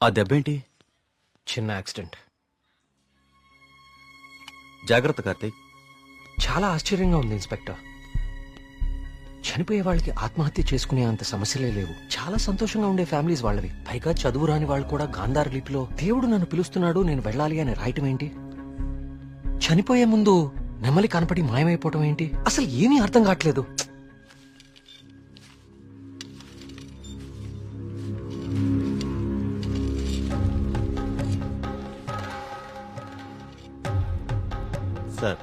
ఆ దెబ్బేంటి? చిన్న యాక్సిడెంట్. జాగ్రత్త కార్తీక్. చాలా ఆశ్చర్యంగా ఉంది ఇన్స్పెక్టర్. చనిపోయే వాళ్ళకి ఆత్మహత్య చేసుకునే అంత సమస్యలే లేవు. చాలా సంతోషంగా ఉండే ఫ్యామిలీస్ వాళ్ళవి. పైగా చదువు రాని వాళ్ళు కూడా గాంధార్ లిపిలో దేవుడు నన్ను పిలుస్తున్నాడు నేను వెళ్ళాలి అని రాయటం ఏంటి? చనిపోయే ముందు నెమలి కనపడి మాయమైపోవటం ఏంటి? అసలు ఏమీ అర్థం కావట్లేదు. సార్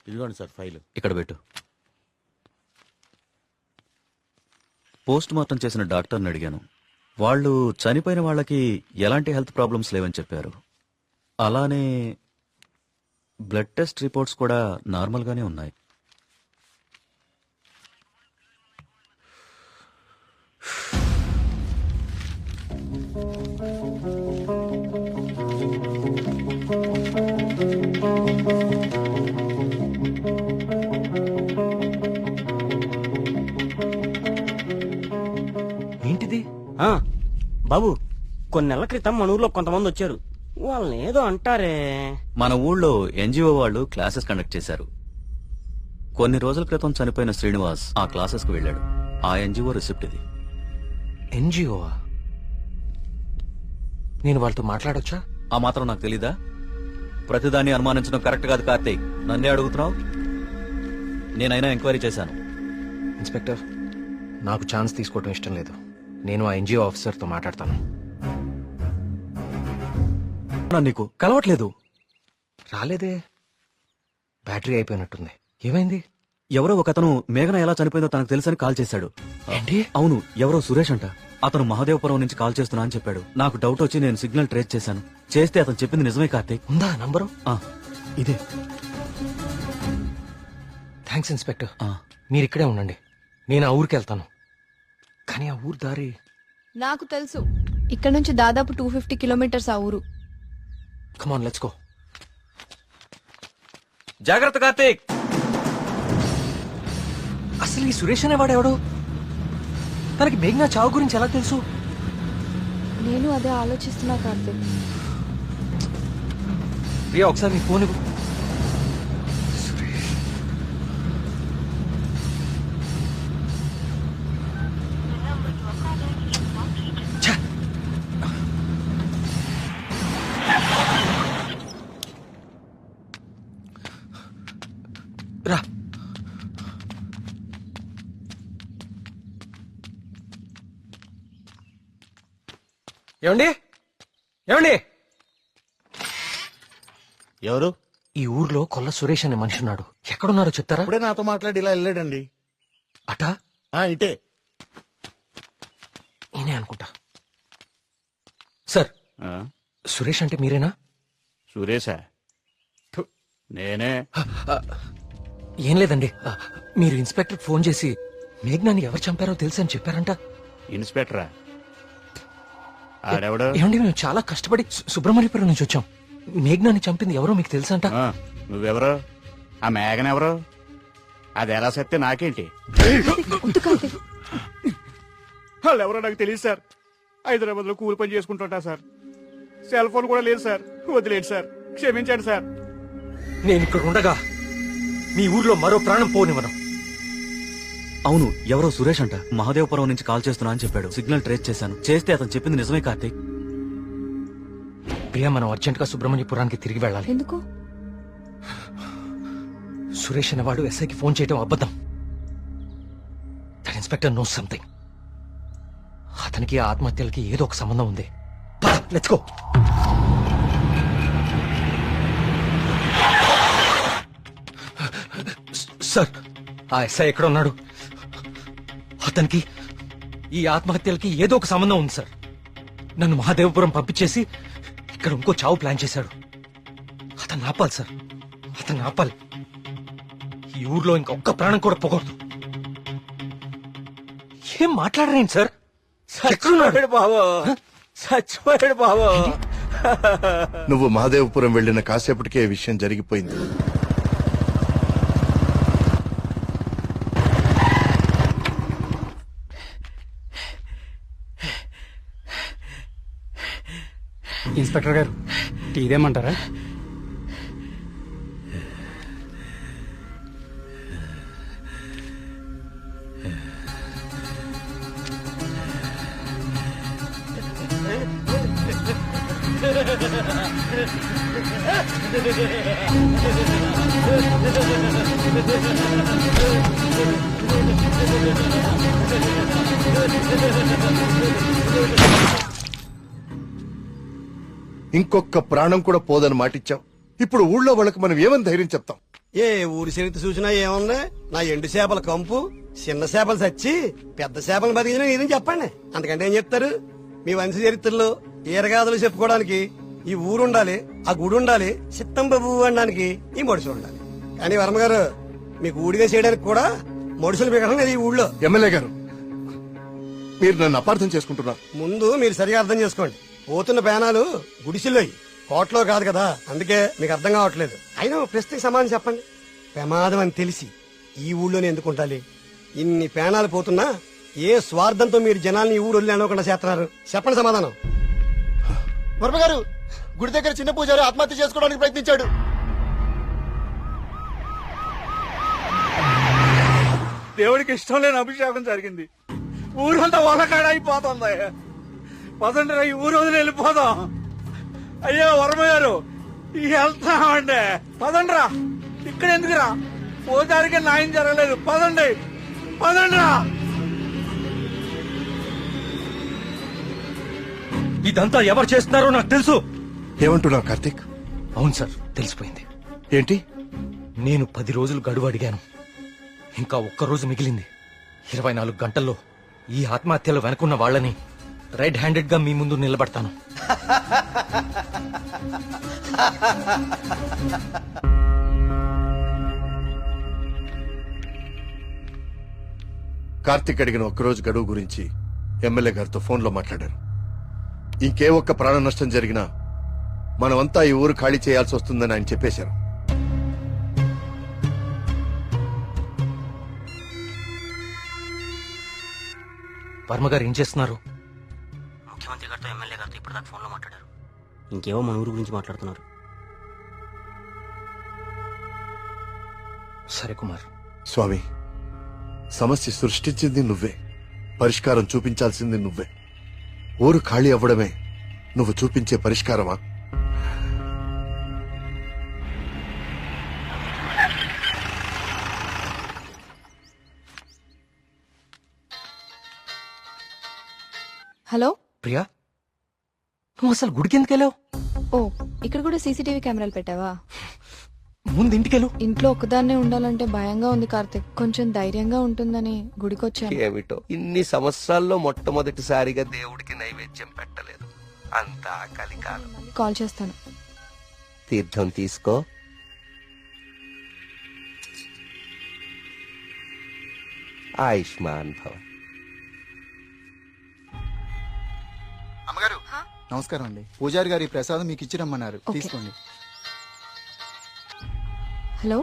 ఇదిగోండి సార్ ఫైల్. ఇక్కడ పెట్టు. పోస్ట్ మార్టం చేసిన డాక్టర్ని అడిగాను. వాళ్ళు చనిపోయిన వాళ్ళకి ఎలాంటి హెల్త్ ప్రాబ్లమ్స్ లేవని చెప్పారు. అలానే బ్లడ్ టెస్ట్ రిపోర్ట్స్ కూడా నార్మల్గానే ఉన్నాయి. ఏంటిది? బాబు, కొన్ని నెలల క్రితం మన ఊర్లో కొంతమంది వచ్చారు. వాళ్ళని ఏదో అంటారే. మన ఊళ్ళో ఎన్జిఓ వాళ్ళు క్లాసెస్ కండక్ట్ చేశారు. కొన్ని రోజుల క్రితం చనిపోయిన శ్రీనివాస్ ఆ క్లాసెస్ కు వెళ్ళాడు. ఆ ఎన్జిఓ రిసిప్ట్ ఇది. ఎన్జిఓ? నేను వాళ్ళతో మాట్లాడొచ్చా? ఆ మాత్రం నాకు తెలీదా? ప్రతిదాన్ని అనుమానించడం కరెక్ట్ కాదు కార్తీక్. నన్నే అడుగుతున్నావు. నేనైనా ఎంక్వైరీ చేశాను. ఇన్స్పెక్టర్, నాకు ఛాన్స్ తీసుకోవటం ఇష్టం లేదు. నేను ఆ ఎన్జిఓ ఆఫీసర్తో మాట్లాడతాను. నీకు కలవట్లేదు. రాలేదే. బ్యాటరీ అయిపోయినట్టుంది. ఏమైంది? ఎవరో ఒకతను మేఘన ఎలా చనిపోయిందో తనకు తెలుసని కాల్ చేశాడు. ఏంటి? అవును, ఎవరో సురేష్ అంట. అతను మహదేవపురం నుంచి కాల్ చేస్తున్నా అని చెప్పాడు. నాకు డౌట్ వచ్చి నేను సిగ్నల్ ట్రేస్ చేశాను. చేస్తే అతను చెప్పింది నిజమే కార్తీక్. ఉందా నంబరు? ఇదే. Thanks inspector. మీరు ఇక్కడే ఉండండి, నేను ఆ ఊరికి వెళ్తాను. కానీ ఆ ఊరు దారి నాకు తెలుసు. ఇక్కడ నుంచి దాదాపు 250 కిలోమీటర్స్ ఆ ఊరు. Come on let's go. జాగ్రత్త కార్తీక్. అసలు ఈ సురేష్ అనేవాడెవడు? తనకి మేఘనా చావు గురించి ఎలా తెలుసు? నేను అదే ఆలోచిస్తున్నా కార్తీక్. ప్రియా, ఒకసారి నీ ఫోన్ ఇవ్వు. రా. ఏమండి? ఏమండి? ఎవరు? ఈ ఊర్లో కొల్ల సురేష్ అనే మనిషి ఉన్నాడు. ఎక్కడున్నారో చెప్తారా? ఇప్పుడే నాతో మాట్లాడి ఇలా వెళ్ళాడండి. అటా? ఇటే. నేనే అనుకుంటా. సార్, సురేష్ అంటే మీరేనా? సురేశా? నేనే. ఏం లేదండి, మీరు ఇన్స్పెక్టర్ ఫోన్ చేసి మేఘనాన్ని ఎవరు చంపారో తెలుసు అని చెప్పారంట. ఇన్స్పెక్టరా? ఆడెవడు? ఏమండి, మేము చాలా కష్టపడి సుబ్రహ్మణ్యపురం నుంచి వచ్చాం. మేఘనాన్ని చంపింది ఎవరో మీకు తెలుసంట. నువ్వెవరు? ఆ మేఘన ఎవరు? అది ఎలా సత్తే నాకేంటి? వాళ్ళు ఎవరో నాకు తెలియదు సార్. హైదరాబాద్ లో కూలి పని చేసుకుంటుంటా సార్. సెల్ ఫోన్ కూడా లేదు సార్. వదిలేండి సార్, క్షమించండి సార్. నేను ఇక్కడ ఉండగా మీ ఊర్లో మరో ప్రాణం పోనివ్వను. అవును, ఎవరో సురేష్ అంట. మహదేవపురం నుంచి కాల్ చేస్తున్నా అని చెప్పాడు. సిగ్నల్ ట్రేస్ చేశాను. చేస్తే అతను చెప్పింది నిజమే కార్తీక్. ప్రియా, మనం అర్జెంట్ గా సుబ్రహ్మణ్యపురానికి తిరిగి వెళ్ళాలి. ఎందుకు? సురేష్ అనేవాడు ఎస్ఐకి ఫోన్ చేయడం అబద్ధం. That inspector knows something. అతనికి ఆ ఆత్మహత్యలకి ఏదో ఒక సంబంధం ఉంది. Let's go. సార్, ఆ ఎస్ఐ ఎక్కడ ఉన్నాడు? అతనికి ఈ ఆత్మహత్యలకి ఏదో ఒక సంబంధం ఉంది సార్. నన్ను మహాదేవపురం పంపించేసి ఇక్కడ ఇంకో చావు ప్లాన్ చేశాడు. అతను ఆపాలి సార్, అతను ఆపాలి. ఈ ఊర్లో ఇంకొక్క ప్రాణం కూడా పోకూడదు. ఏం మాట్లాడరేంటి సార్? చచ్చిపోయాడు బాబు, చచ్చిపోయాడు బాబు. నువ్వు మహాదేవపురం వెళ్లిన కాసేపటికే ఈ విషయం జరిగిపోయింది. ఇన్స్పెక్టర్ గారు టీ ఇదేమంటారా? ఇంకొక ప్రాణం కూడా పోదని మాటిచ్చాం. ఇప్పుడు ఊళ్ళో వాళ్ళకి మనం ఏమని ధైర్యం చెప్తాం? ఏ ఊరి చరిత్ర చూసినా ఏముంది? నా ఎండు చేపల కంపు, చిన్న చేపలు చచ్చి పెద్ద చేపలు బతికిన ఇదని చెప్పండి. అంతకంటే ఏం చెప్తారు? మీ వంశ చరిత్రలో ఈరగాథలు చెప్పుకోవడానికి ఈ ఊరు ఉండాలి, ఆ గుడి ఉండాలి, చిత్తం బాబు అనడానికి ఈ మడుసులు ఉండాలి. కానీ వర్మ గారు, మీకు ఊడిగా చేయడానికి కూడా మడుసులు పెరగడం లేదు ఈ ఊళ్ళో. ఎమ్మెల్యే గారు, మీరు నన్ను అపార్థం చేసుకుంటున్నారు. ముందు మీరు సరిగా అర్థం చేసుకోండి. పోతున్న పేనాలు గుడిసిల్లోయి, కోట్లో కాదు కదా. అందుకే మీకు అర్థం కావట్లేదు. అయినా ఓ ప్రశ్నకి సమాధానం చెప్పండి. ప్రమాదం అని తెలిసి ఈ ఊళ్ళోనే ఎందుకు ఉండాలి? ఇన్ని పేనాలు పోతున్నా ఏ స్వార్థంతో మీరు జనాల్ని ఈ ఊరు వదిలి అనుకుండా చేస్తున్నారు? చెప్పండి సమాధానం. వర్మ గారు, గుడి దగ్గర చిన్న పూజారి ఆత్మహత్య చేసుకోవడానికి ప్రయత్నించాడు. దేవుడికి ఇష్టం లేని అభిషేకం జరిగింది. ఊరంతా వలకాడ అయిపోతుంది. పదండి, ఈ ఊరు వదిలి వెళ్ళిపోదాం. అయ్యో వర్మ గారు, వెళ్తామండి. పదండ్రా, ఇక్కడ ఎందుకురా? పూజారికి న్యాయం జరగలేదు. పదండి, పదండ్రా. ఇదంతా ఎవరు చేస్తున్నారో నాకు తెలుసు. ఏమంటున్నావు కార్తీక్? అవును సార్, తెలిసిపోయింది. ఏంటి? నేను 10 రోజులు గడువు అడిగాను. ఇంకా ఒక్క రోజు మిగిలింది. 24 గంటల్లో ఈ ఆత్మహత్యలో వెనుకున్న వాళ్ళని రెడ్ హ్యాండెడ్ గా మీ ముందు నిలబడతాను. కార్తీక్ అడిగిన ఒక్కరోజు గడువు గురించి ఎమ్మెల్యే గారితో ఫోన్లో మాట్లాడారు. ఇంకే ఒక్క ప్రాణ నష్టం జరిగినా మనమంతా ఈ ఊరు ఖాళీ చేయాల్సి వస్తుందని ఆయన చెప్పేశారు. వర్మ గారు ఏం చేస్తున్నారు? ముఖ్యమంత్రి గారితో ఎమ్మెల్యే గారితో ఇప్పుడు దాకా ఫోన్ లో మాట్లాడారు. ఇంకేవో మన ఊరు గురించి మాట్లాడుతున్నారు. సరే కుమార్. స్వామి, సమస్య సృష్టించింది నువ్వే, పరిష్కారం చూపించాల్సింది నువ్వే. ఊరు ఖాళీ అవ్వడమే నువ్వు చూపించే పరిష్కారమా? హలో. ప్రియా, నువ్వు అసలు గుడికి ఎందుకు వెళ్ళావు? ఓ, ఇక్కడ కూడా సీసీటీవీ కెమెరాలు పెట్టావా? ముందు ఇంటికెళ్ళు. ఇంట్లో ఒక్కదాన్నే ఉండాలంటే భయంగా ఉంది కార్తిక్. కొంచెం ధైర్యంగా ఉంటుందని గుడికొచ్చాను. ఏమిటో ఇన్ని సంవత్సరాల్లో మొట్టమొదటిసారిగా దేవుడికి నైవేద్యం పెట్టలేదు. అంతా కలికాలం. కాల్ చేస్తాను. తీర్థం తీసుకో. ఆయుష్మాన్ భవ. అమ్మగారు నమస్కారం అండి. పూజారి గారి ప్రసాదం మీకు ఇచ్చిరమ్మన్నారు, ఓకే. తీసుకోండి. హలో.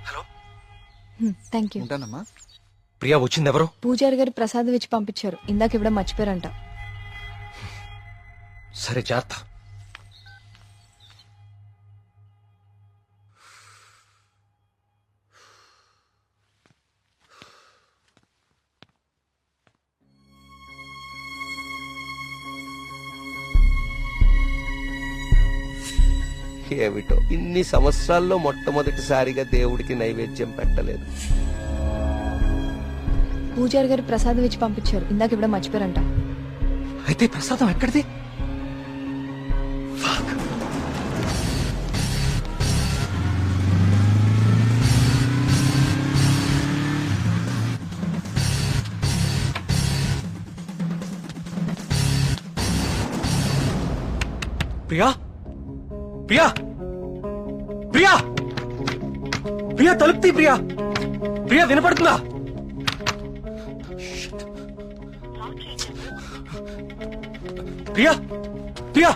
హలో. Thank you. ఉంటానమ్మా. ప్రియా వచ్చింది ఎవరు? పూజారి గారు ప్రసాదం ఇచ్చి పంపించారు. ఇందాక ఇవ్వడం మర్చిపోయారంట. సరే, జాగ్రత్త. ఏమిటో ఇన్ని సంవత్సరాల్లో మొట్టమొదటిసారిగా దేవుడికి నైవేద్యం పెట్టలేదు. పూజారి గారు ప్రసాదం ఇచ్చి పంపించారు. ఇందాక ఇవ్వడం మర్చిపోయారంట. అయితే ప్రసాదం ఎక్కడిది? ప్రియా, ప్రియా, ప్రియా, ప్రియా, తలుపు తీ. ప్రియా, ప్రియా, వినపడుతుందా? ప్రియా, ప్రియా,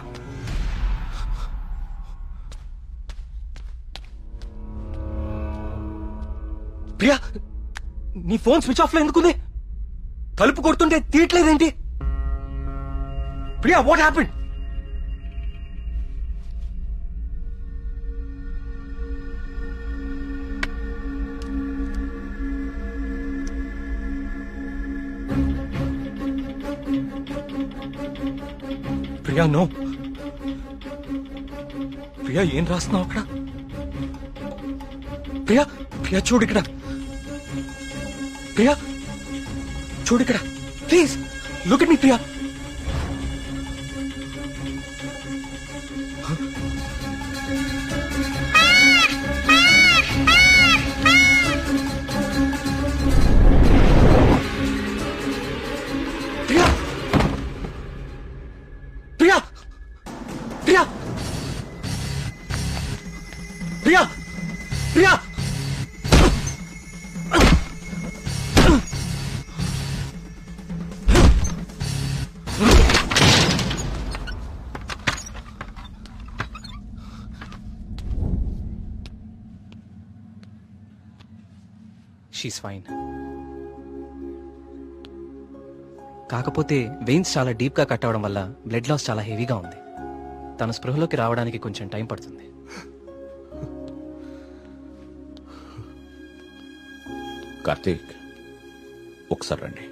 ప్రియా, నీ ఫోన్ స్విచ్ ఆఫ్ లో ఎందుకుంది? తలుపు కొడుతుంటే తీయట్లేదేంటి? Priya, what happened? Priya no. Priya ఏం రాస్తున్నావు అక్కడ? ప్రియా ప్రియా చూడు ఇక్కడ. ప్రియా చూడు ఇక్కడ please look at me Priya. Priya Priya Priya Priya Priya she's fine. కాకపోతే వెయిన్స్ చాలా డీప్ గా కట్ అవడం వల్ల బ్లడ్ లాస్ చాలా హెవీగా ఉంది. తన స్పృహలోకి రావడానికి కొంచెం టైం పడుతుంది. కార్తీక్ ఒకసారి రండి.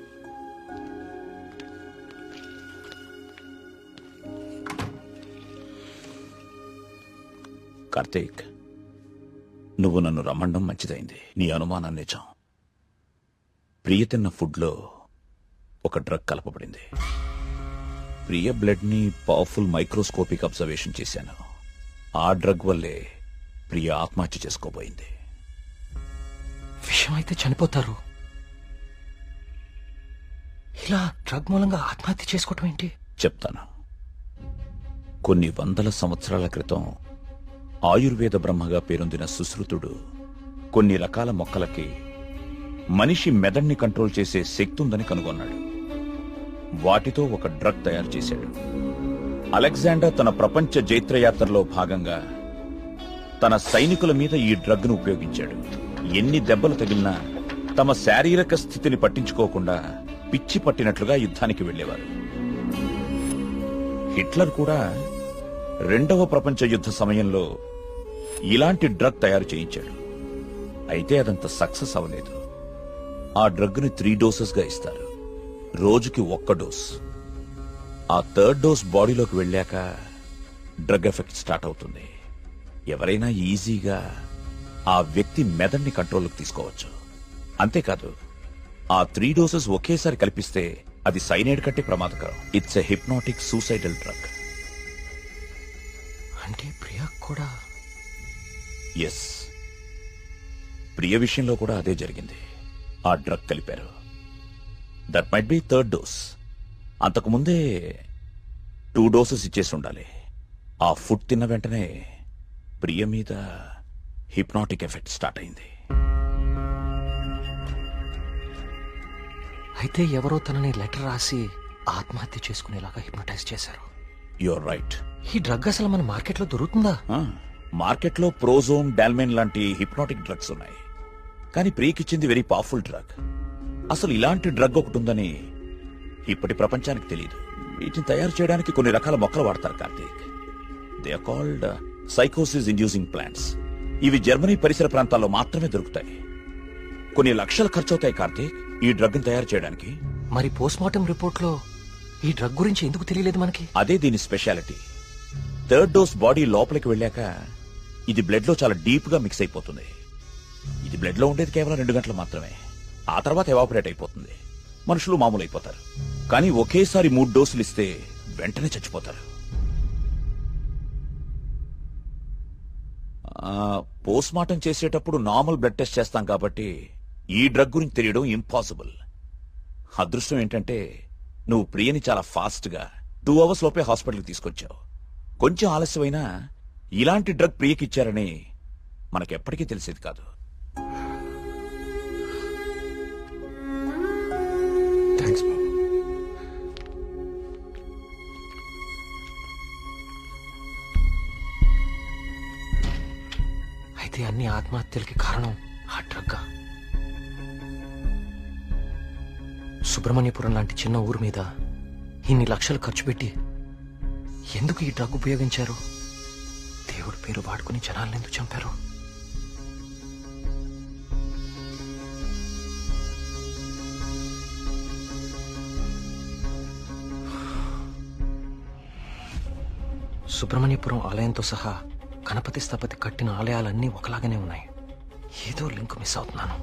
కార్తీక్ నువ్వు నన్ను రమ్మండం మంచిదైంది. నీ అనుమానం నిజం. ప్రియ తిన్న ఫుడ్లో ఒక డ్రగ్ కలపబడింది. ప్రియ బ్లడ్ ని పవర్ఫుల్ మైక్రోస్కోపిక్ అబ్జర్వేషన్ చేశాను. ఆ డ్రగ్ వల్లే ప్రియ ఆత్మహత్య చేసుకోబోయింది. విషయం అయితే చనిపోతారు, ఇలా డ్రగ్ మూలంగా ఆత్మహత్య చేసుకోవటం ఏంటి? చెప్తాను. కొన్ని వందల సంవత్సరాల క్రితం ఆయుర్వేద బ్రహ్మగా పేరొందిన సుశ్రుతుడు కొన్ని రకాల మొక్కలకి మనిషి మెదడుని కంట్రోల్ చేసే శక్తి ఉందని కనుగొన్నాడు. వాటితో ఒక డ్రగ్ తయారు చేశాడు. అలెగ్జాండర్ తన ప్రపంచ జైత్రయాత్రలో భాగంగా తన సైనికుల మీద ఈ డ్రగ్ ను ఉపయోగించాడు. ఎన్ని దెబ్బలు తగిలినా తమ శారీరక స్థితిని పట్టించుకోకుండా పిచ్చి పట్టినట్లుగా యుద్ధానికి వెళ్లేవారు. హిట్లర్ కూడా రెండవ ప్రపంచ యుద్ధ సమయంలో ఇలాంటి డ్రగ్ తయారు చేయించాడు. అయితే అదంత సక్సెస్ అవ్వలేదు. ఆ డ్రగ్ ని 3 డోసెస్ గా ఇస్తారు. రోజుకి 1 డోస్. ఆ 3rd డోస్ బాడీలోకి వెళ్ళాక డ్రగ్ ఎఫెక్ట్ స్టార్ట్ అవుతుంది. ఎవరైనా ఈజీగా ఆ వ్యక్తి మెదడుని కంట్రోల్లోకి తీసుకోవచ్చు. అంతేకాదు, ఆ 3 డోసెస్ ఒకేసారి కల్పిస్తే అది సైనైడ్ కంటే ప్రమాదకరం. It's a hypnotic suicidal drug. అంటే ప్రియా కూడా? ఎస్, ప్రియ విషయంలో కూడా అదే జరిగింది. ఆ డ్రగ్ కలిపారు. That might be 3rd dose. అంతకుముందే 2 డోసెస్ ఇచ్చేసి ఉండాలి. ఆ ఫుడ్ తిన్న వెంటనే ప్రియ మీద హిప్నాటిక్ ఎఫెక్ట్ స్టార్ట్ అయింది. అయితే ఎవరో తనని లెటర్ రాసి ఆత్మహత్య చేసుకునేలాగా హిప్నటైజ్ చేశారు. You're right. ఈ డ్రగ్ అసలు మన మార్కెట్లో దొరుకుతుందా? మార్కెట్లో ప్రోజోన్, డాల్మెన్ లాంటి హిప్నాటిక్ డ్రగ్స్ ఉన్నాయి. కానీ ప్రియకిచ్చింది వెరీ పవర్ఫుల్ డ్రగ్. అసలు ఇలాంటి డ్రగ్ ఒకటి ఉందని ఇప్పటి ప్రపంచానికి తెలియదు. వీటిని తయారు చేయడానికి కొన్ని రకాల మొక్కలు వాడతారు కార్తీక్. దే ఆర్ కాల్డ్ సైకోసిస్ ఇండ్యూసింగ్ ప్లాంట్స్. ఇవి జర్మనీ పరిసర ప్రాంతాల్లో మాత్రమే దొరుకుతాయి. కొన్ని లక్షలు ఖర్చు అవుతాయి కార్తీక్ ఈ డ్రగ్ ని తయారు చేయడానికి. మరి పోస్ట్ మార్టం రిపోర్ట్ లో ఈ డ్రగ్ గురించి ఎందుకు తెలియలేదు మనకి? అదే దీని స్పెషాలిటీ. 3rd డోస్ బాడీ లోపలికి వెళ్ళాక ఇది బ్లడ్ లో చాలా డీప్ గా మిక్స్ అయిపోతుంది. ఇది బ్లడ్ లో ఉండేది కేవలం 2 గంటలు మాత్రమే. ఆ తర్వాత ఎవాపరేట్ అయిపోతుంది. మనుషులు మామూలు అయిపోతారు. కానీ ఒకేసారి 3 డోసులు ఇస్తే వెంటనే చచ్చిపోతారు. పోస్ట్ మార్టం చేసేటప్పుడు నార్మల్ బ్లడ్ టెస్ట్ చేస్తాం కాబట్టి ఈ డ్రగ్ గురించి తెలియడం ఇంపాసిబుల్. అదృష్టం ఏంటంటే నువ్వు ప్రియని చాలా ఫాస్ట్ గా 2 అవర్స్ లోపే హాస్పిటల్కి తీసుకొచ్చావు. కొంచెం ఆలస్యమైనా ఇలాంటి డ్రగ్ ప్రియకిచ్చారని మనకెప్పటికీ తెలిసేది కాదు. థ్యాంక్స్ బాబు. అయితే అన్ని ఆత్మహత్యలకి కారణం ఆ డ్రగ్. సుబ్రహ్మణ్యపురం లాంటి చిన్న ఊరు మీద ఇన్ని లక్షలు ఖర్చు పెట్టి ఎందుకు ఈ డ్రగ్ ఉపయోగించారు? దేవుడి పేరు వాడుకుని జనాలను ఎందుకు చంపారు? సుబ్రహ్మణ్యపురం ఆలయంతో సహా గణపతి స్థపతి కట్టిన ఆలయాలన్నీ ఒకలాగానే ఉన్నాయి. ఏదో లింక్ మిస్ అవుతున్నాను.